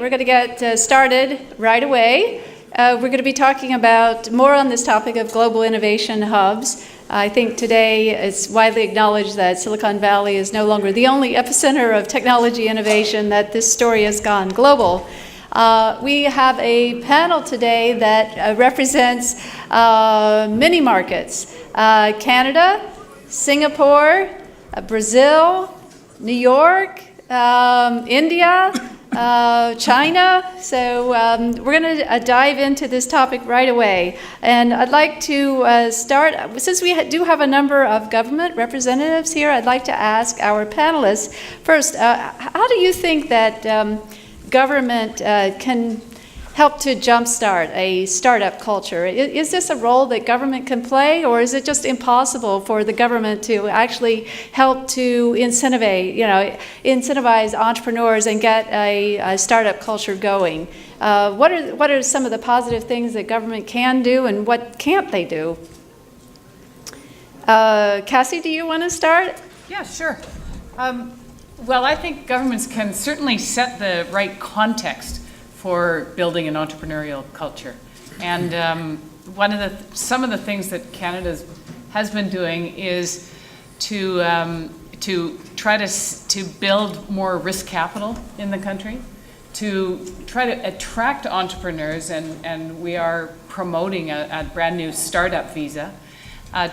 we're going to get started right away. We're going to be talking about more on this topic of global innovation hubs. I think today it's widely acknowledged that Silicon Valley is no longer the only epicenter of technology innovation, that this story has gone global. We have a panel today that represents many markets: Canada, Singapore, Brazil, New York, India, China. So we're going to dive into this topic right away. And I'd like to start, since we do have a number of government representatives here, I'd like to ask our panelists first, how do you think that government can help to jumpstart a startup culture? Is this a role that government can play, or is it just impossible for the government to actually help to incentivize entrepreneurs and get a startup culture going? What are some of the positive things that government can do, and what can't they do? Cassie, do you want to start? Yeah, sure. Well, I think governments can certainly set the right context for building an entrepreneurial culture. And some of the things that Canada has been doing is to try to build more risk capital in the country, to try to attract entrepreneurs, and we are promoting a brand new startup visa,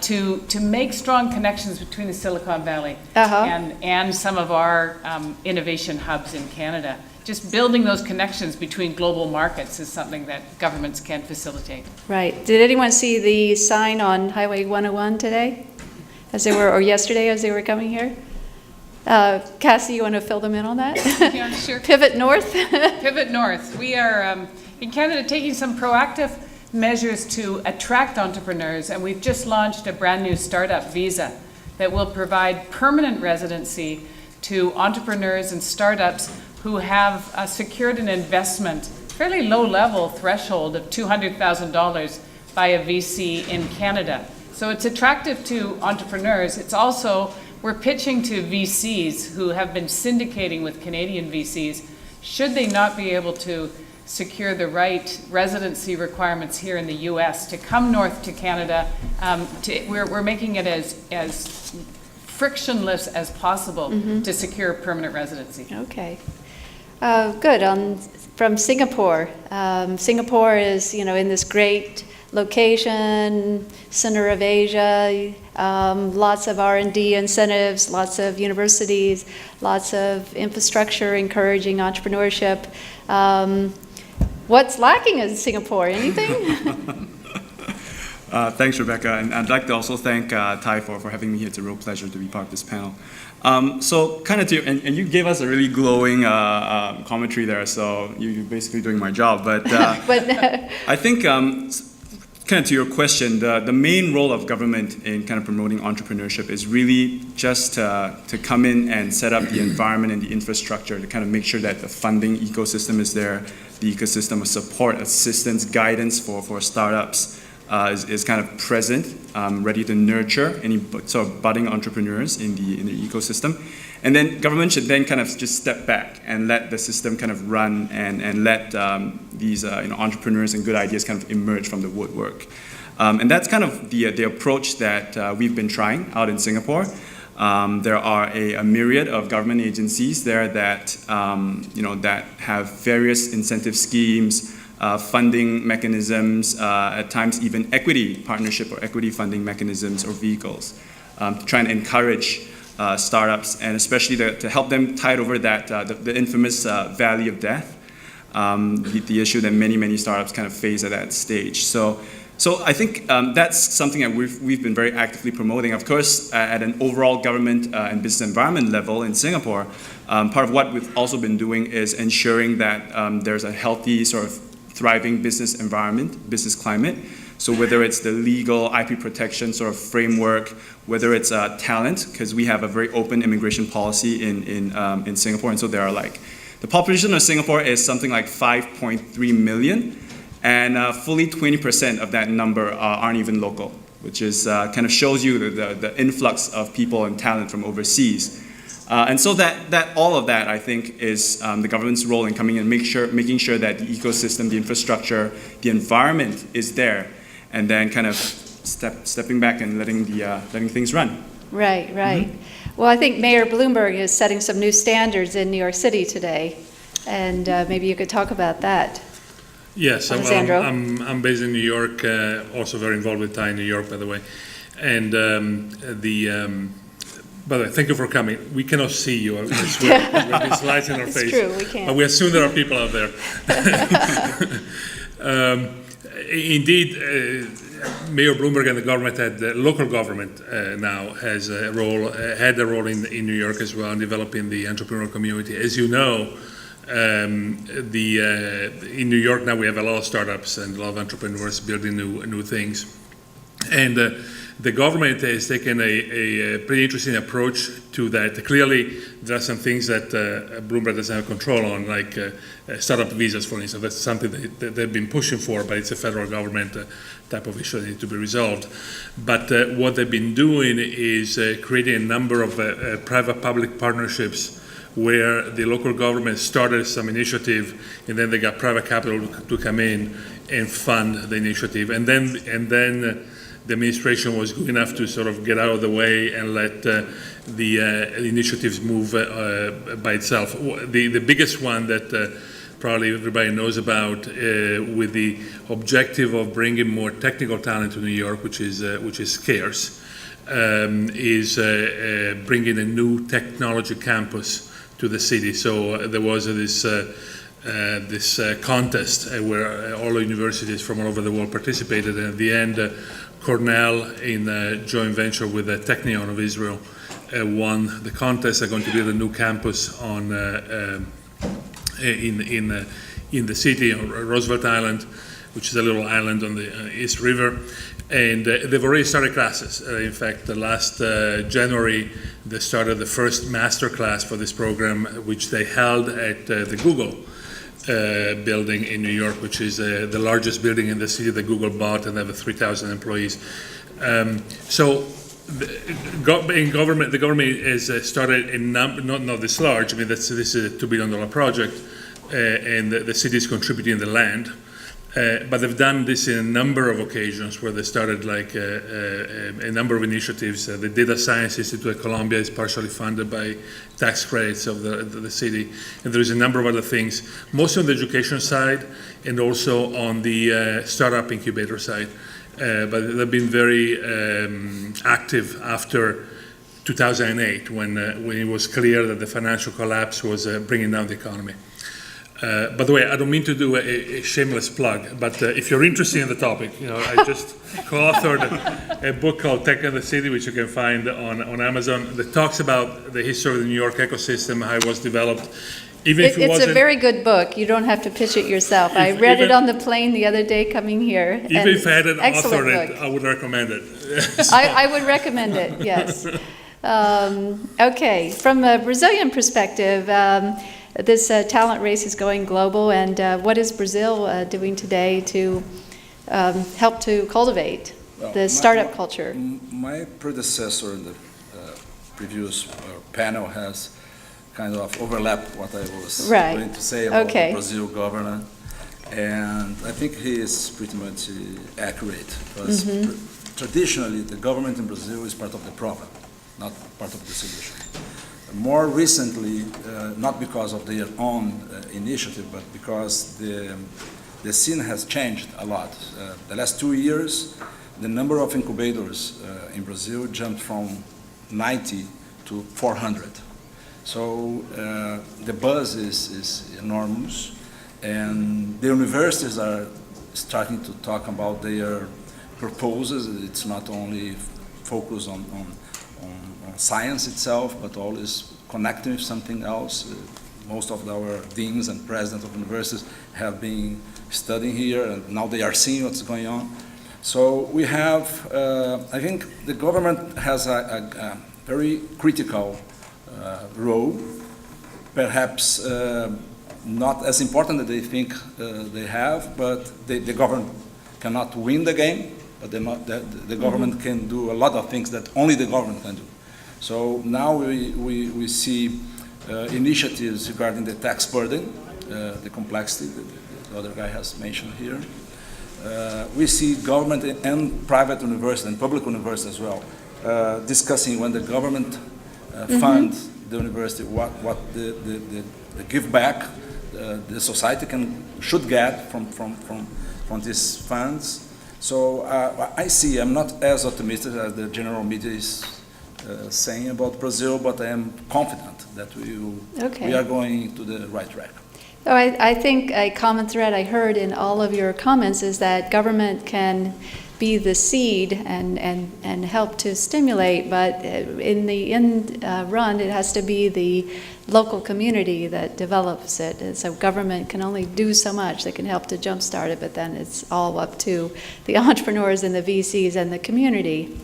to make strong connections between the Silicon Valley and some of our innovation hubs in Canada. Just building those connections between global markets is something that governments can facilitate. Right. Did anyone see the sign on Highway 101 today, or yesterday as they were coming here? Cassie, you want to fill them in on that? Yeah, sure. Pivot North? Pivot North. We are, in Canada, taking some proactive measures to attract entrepreneurs, and we've just launched a brand new startup visa that will provide permanent residency to entrepreneurs and startups who have secured an investment, fairly low-level threshold of $200,000 by a VC in Canada. So it's attractive to entrepreneurs. It's also, we're pitching to VCs who have been syndicating with Canadian VCs, should they not be able to secure the right residency requirements here in the US, to come north to Canada. We're making it as frictionless as possible to secure permanent residency. Okay. Good. From Singapore. Singapore is, in this great location, center of Asia, lots of R&D incentives, lots of universities, lots of infrastructure encouraging entrepreneurship. What's lacking in Singapore? Anything? Thanks, Rebecca, and I'd like to also thank Ty for having me here. It's a real pleasure to be part of this panel. So kind of and you gave us a really glowing commentary there, so you're basically doing my job. But, I think kind of to your question, the main role of government in kind of promoting entrepreneurship is really just to come in and set up the environment and the infrastructure to kind of make sure that the funding ecosystem is there, the ecosystem of support, assistance, guidance for startups is kind of present, ready to nurture any sort of budding entrepreneurs in the ecosystem. And then government should then kind of just step back and let the system kind of run and let these entrepreneurs and good ideas kind of emerge from the woodwork. And that's kind of the approach that we've been trying out in Singapore. There are a myriad of government agencies there that that have various incentive schemes, funding mechanisms, at times even equity partnership or equity funding mechanisms or vehicles to try and encourage startups, and especially to help them tide over that the infamous valley of death, the issue that many startups kind of face at that stage. So I think that's something that we've been very actively promoting. Of course, at an overall government and business environment level in Singapore, part of what we've also been doing is ensuring that there's a healthy sort of thriving business environment, business climate. So whether it's the legal IP protection sort of framework, whether it's talent, because we have a very open immigration policy in Singapore, and so there are the population of Singapore is something like 5.3 million, and fully 20% of that number aren't even local, which is kind of shows you the influx of people and talent from overseas. And so that all of that, I think, is the government's role in coming in, making sure that the ecosystem, the infrastructure, the environment is there, and then kind of stepping back and letting things run. Right, right. Well, I think Mayor Bloomberg is setting some new standards in New York City today, and maybe you could talk about that. Yes, Alessandro? I'm based in New York, also very involved with TiE in New York, by the way. And by the way, thank you for coming. We cannot see you, I swear, with these lights in our It's face. true, we can't. But we assume there are people out there. Indeed, Mayor Bloomberg and the government the local government now has a role, had a role in New York as well in developing the entrepreneurial community. As you know, in New York now we have a lot of startups and a lot of entrepreneurs building new things. And the government has taken a pretty interesting approach to that. Clearly, there are some things that Bloomberg doesn't have control on, like startup visas, for instance. That's something that they've been pushing for, but it's a federal government type of issue that needs to be resolved. But what they've been doing is creating a number of private-public partnerships where the local government started some initiative, and then they got private capital to come in and fund the initiative. And then the administration was good enough to sort of get out of the way and let the initiatives move by itself. The biggest one that probably everybody knows about, with the objective of bringing more technical talent to New York, which is scarce, is bringing a new technology campus to the city. So there was this contest where all the universities from all over the world participated, and at the end, Cornell, in a joint venture with the Technion of Israel, won the contest. They're going to build a new campus on in the city on Roosevelt Island, which is a little island on the East River, and they've already started classes. In fact, last January they started the first master class for this program, which they held at the Google building in New York, which is the largest building in the city that Google bought, and they have 3,000 employees. So in government, the government has started a number, not this large. I mean, this is a $2 billion project, and the city is contributing the land. But they've done this in a number of occasions where they started like a number of initiatives. The Data Science Institute at Columbia is partially funded by tax credits of the city. And there's a number of other things, mostly on the education side and also on the startup incubator side. But they've been very active after 2008 when it was clear that the financial collapse was bringing down the economy. By the way, I don't mean to do a shameless plug, but if you're interested in the topic, I just co-authored a book called Tech in the City, which you can find on Amazon, that talks about the history of the New York ecosystem, how it was developed. Even if It's a very good book. You don't have to pitch it yourself. I read it on the plane the other day coming here. Even if I hadn't authored it, book. I would recommend it. I would recommend it, yes. Okay, from a Brazilian perspective, this talent race is going global, and what is Brazil doing today to help to cultivate the startup culture? My predecessor in the previous panel has kind of overlapped what I was going to say about the Brazil government, and I think he is pretty much accurate, because traditionally the government in Brazil is part of the problem, not part of the solution. More recently, not because of their own initiative, but because the scene has changed a lot. The last 2 years, the number of incubators in Brazil jumped from 90 to 400. So the buzz is enormous, and the universities are starting to talk about their proposals. It's not only focused on science itself, but always connecting with something else. Most of our deans and presidents of universities have been studying here, and now they are seeing what's going on. So we have, I think the government has a very critical role, perhaps not as important as they think they have, but the government cannot win the game, but the government can do a lot of things that only the government can do. So now we see initiatives regarding the tax burden, the complexity that the other guy has mentioned here. We see government and private universities and public universities as well discussing when the government funds the university, what the give back the society should get from these funds. So I'm not as optimistic as the general media is saying about Brazil, but I am confident that we are going to the right track. So I think a common thread I heard in all of your comments is that government can be the seed and help to stimulate, but in the end run, it has to be the local community that develops it. And so government can only do so much. They can help to jumpstart it, but then it's all up to the entrepreneurs and the VCs and the community.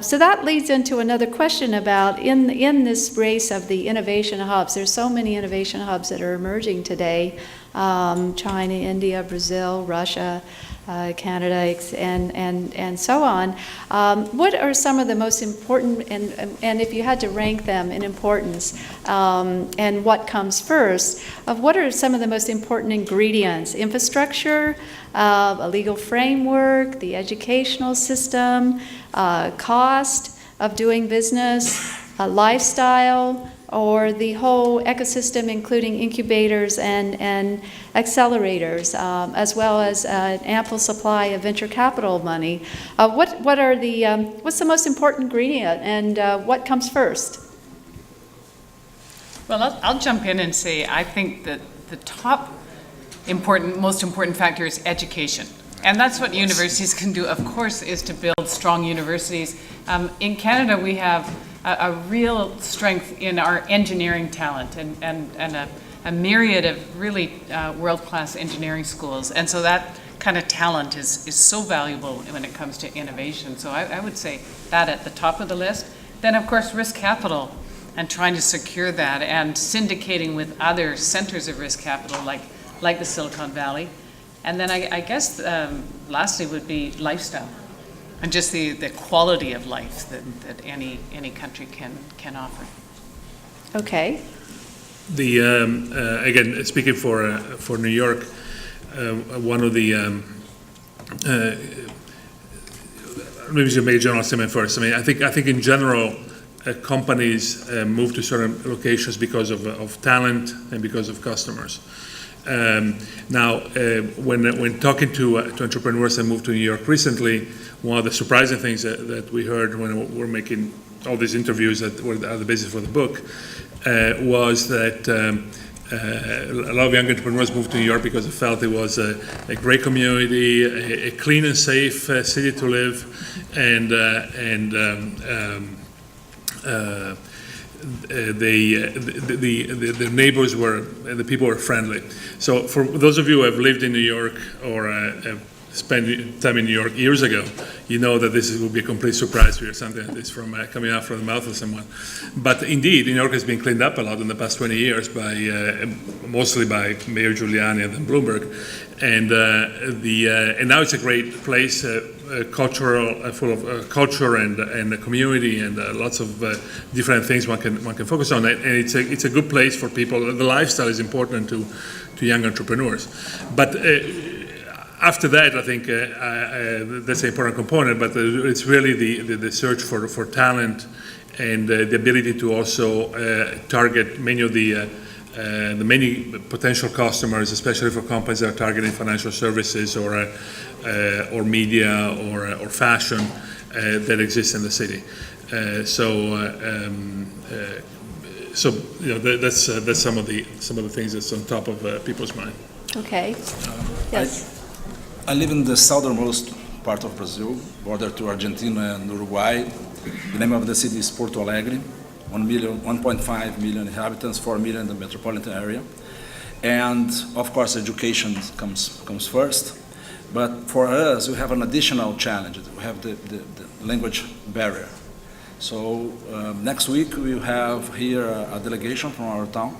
So that leads into another question about in this race of the innovation hubs. There's so many innovation hubs that are emerging today, China, India, Brazil, Russia, Canada, and so on. What are some of the most important, and if you had to rank them in importance, and what comes first, what are some of the most important ingredients? Infrastructure, a legal framework, the educational system, cost of doing business, a lifestyle, or the whole ecosystem, including incubators and accelerators, as well as an ample supply of venture capital money. What's the most important ingredient, and what comes first? Well, I'll jump in and say I think that the most important factor is education. And that's what universities can do, of course, is to build strong universities. In Canada, we have a real strength in our engineering talent and a myriad of really world-class engineering schools. And so that kind of talent is so valuable when it comes to innovation. So I would say that at the top of the list. Then, of course, risk capital and trying to secure that and syndicating with other centers of risk capital like the Silicon Valley. And then I guess lastly would be lifestyle and just the quality of life that any country can offer. Okay. Again, speaking for New York, one of the maybe to make a general statement first. I mean, I think in general, companies move to certain locations because of talent and because of customers. Now, when talking to entrepreneurs that moved to New York recently, one of the surprising things that we heard when we're making all these interviews that were the basis for the book was that a lot of young entrepreneurs moved to New York because they felt it was a great community, a clean and safe city to live, and the neighbors and the people were friendly. So for those of you who have lived in New York or have spent time in New York years ago, you know that this will be a complete surprise for you, something that is coming out from the mouth of someone. But indeed, New York has been cleaned up a lot in the past 20 years mostly by Mayor Giuliani and then Bloomberg, and now it's a great place, full of culture and the community and lots of different things one can focus on. And it's a good place for people. The lifestyle is important to young entrepreneurs, but. After that, I think that's an important component, but it's really the search for talent and the ability to also target many of the many potential customers, especially for companies that are targeting financial services or media or fashion that exist in the city. So that's some of the things that's on top of people's mind. Okay. Yes. I live in the southernmost part of Brazil, border to Argentina and Uruguay. The name of the city is Porto Alegre, 1.5 million inhabitants, 4 million in the metropolitan area. And of course, education comes first. But for us, we have an additional challenge. We have the language barrier. So next week, we have here a delegation from our town.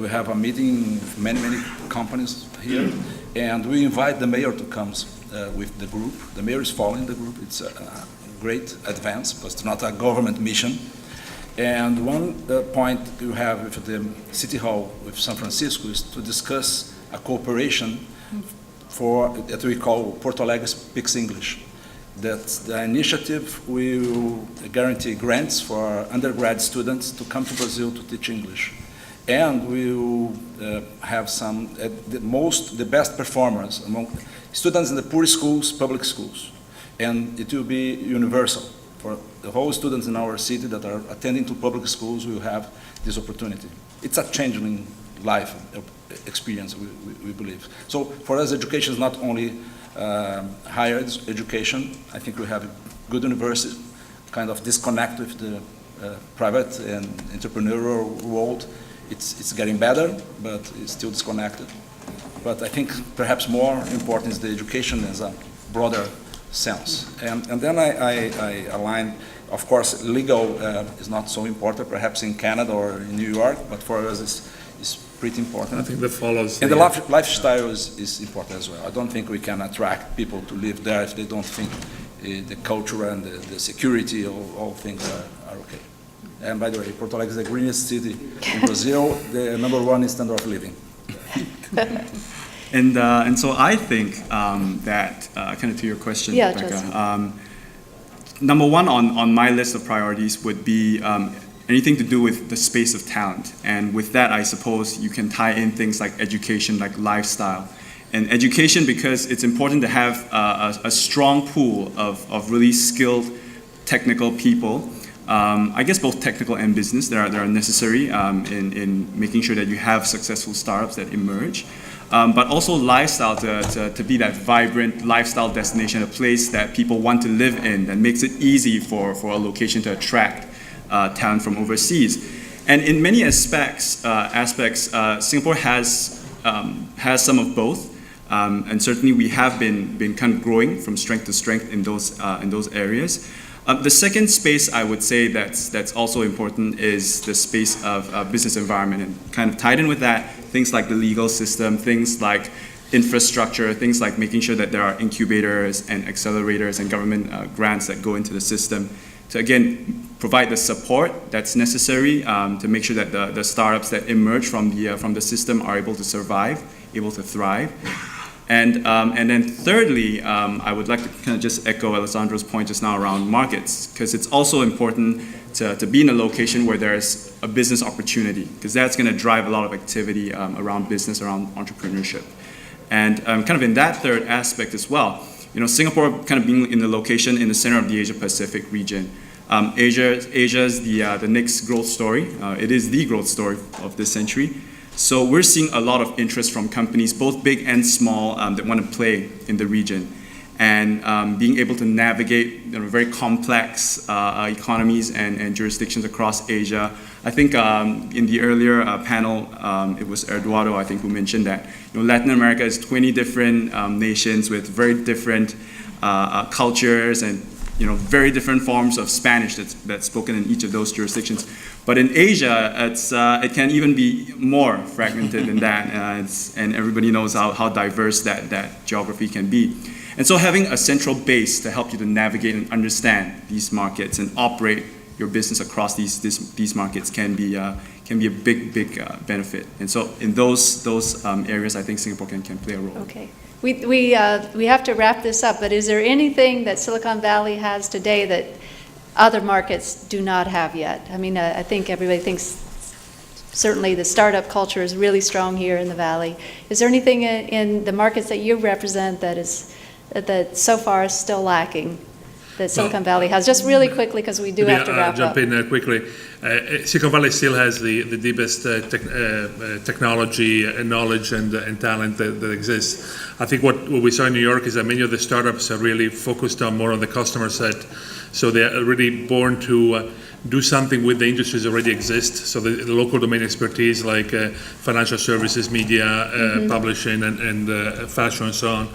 We have a meeting with many companies here. And we invite the mayor to come with the group. The mayor is following the group. It's a great advance, but it's not a government mission. And one point you have with the City Hall with San Francisco is to discuss a cooperation for that we call Porto Alegre Speaks English. That the initiative will guarantee grants for undergrad students to come to Brazil to teach English. And we will have some, the best performers among students in the poor schools, public schools. And it will be universal. For the whole students in our city that are attending to public schools will have this opportunity. It's a changing life experience, we believe. So for us, education is not only higher education. I think we have a good university, kind of disconnect with the private and entrepreneurial world. It's getting better, but it's still disconnected. But I think perhaps more important is the education as a broader sense. And then I align, of course, legal is not so important, perhaps in Canada or in New York, but for us it's pretty important. I think that follows. And the lifestyle is important as well. I don't think we can attract people to live there if they don't think the culture and the security, all things are okay. And by the way, Porto Alegre is the greenest city in Brazil, the #1 standard of living. And so I think that, kind of to your question, Rebecca, number one on my list of priorities would be anything to do with the space of talent. And with that, I suppose you can tie in things like education, like lifestyle. And education, because it's important to have a strong pool of really skilled technical people. I guess both technical and business that are necessary in making sure that you have successful startups that emerge. But also lifestyle to be that vibrant lifestyle destination, a place that people want to live in, that makes it easy for a location to attract talent from overseas. And in many aspects, Singapore has some of both. And certainly we have been kind of growing from strength to strength in those areas. The second space I would say that's also important is the space of business environment, and kind of tied in with that, things like the legal system, things like infrastructure, things like making sure that there are incubators and accelerators and government grants that go into the system to, again, provide the support that's necessary to make sure that the startups that emerge from the system are able to survive, able to thrive. And then thirdly, I would like to kind of just echo Alessandro's point just now around markets, because it's also important to be in a location where there's a business opportunity, because that's going to drive a lot of activity around business, around entrepreneurship. And kind of in that third aspect as well, Singapore kind of being in the location in the center of the Asia-Pacific region. Asia is the next growth story. It is the growth story of this century. So we're seeing a lot of interest from companies, both big and small, that want to play in the region. And being able to navigate very complex economies and jurisdictions across Asia. I think in the earlier panel, it was Eduardo, I think, who mentioned that Latin America is 20 different nations with very different cultures and very different forms of Spanish that's spoken in each of those jurisdictions. But in Asia, it can even be more fragmented than that, and everybody knows how diverse that geography can be. And so having a central base to help you to navigate and understand these markets and operate your business across these markets can be a big benefit. And so in those areas, I think Singapore can play a role. Okay. We have to wrap this up, but is there anything that Silicon Valley has today that other markets do not have yet? I mean, I think everybody thinks certainly the startup culture is really strong here in the Valley. Is there anything in the markets that you represent that so far is still lacking that Silicon Valley has? Just really quickly, because we do have to wrap up. Jump in quickly. Silicon Valley still has the deepest technology knowledge and talent that exists. I think what we saw in New York is that many of the startups are really focused more on the customer set. So they are really born to do something with the industries that already exist. So the local domain expertise like financial services, media, publishing, and fashion and so on.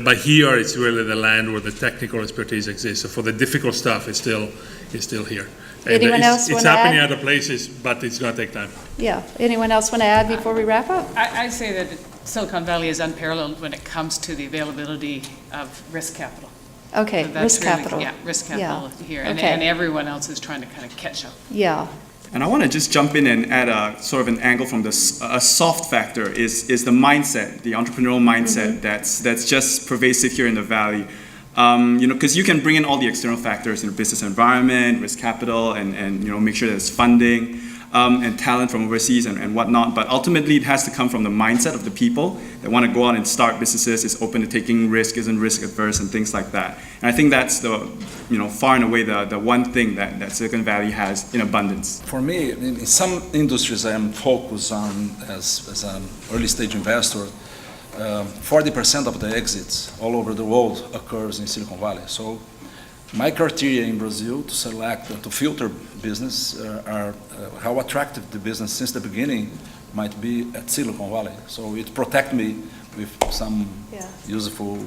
But here it's really the land where the technical expertise exists. So for the difficult stuff, it's still here. And Anyone else it's want to happening add? other places, but it's going to take time. Yeah. Anyone else want to add before we wrap up? I say that Silicon Valley is unparalleled when it comes to the availability of risk capital. Okay, So that's risk really- capital. Yeah, risk Yeah. capital here, and Okay. and everyone else is trying to kind of catch up. Yeah, And I want to just jump in and add a sort of an angle from a soft factor is the mindset, the entrepreneurial mindset that's just pervasive here in the Valley. Because you can bring in all the external factors, business environment, risk capital, and make sure there's funding and talent from overseas and whatnot. But ultimately, it has to come from the mindset of the people that want to go out and start businesses, is open to taking risk, isn't risk adverse, and things like that. And I think that's far and away the one thing that Silicon Valley has in abundance. For me, in some industries I am focused on as an early stage investor, 40% of the exits all over the world occurs in Silicon Valley. So my criteria in Brazil to select, to filter business are how attractive the business since the beginning might be at Silicon Valley. So it protects me with some useful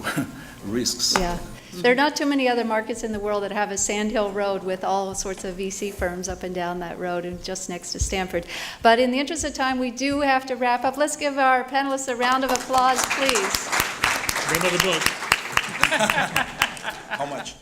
risks. yeah. There are not too many other markets in the world that have a sandhill road with all sorts of VC firms up and down that road and just next to Stanford. But in the interest of time, we do have to wrap up. Let's give our panelists a round of applause, please. Remember the book. How much?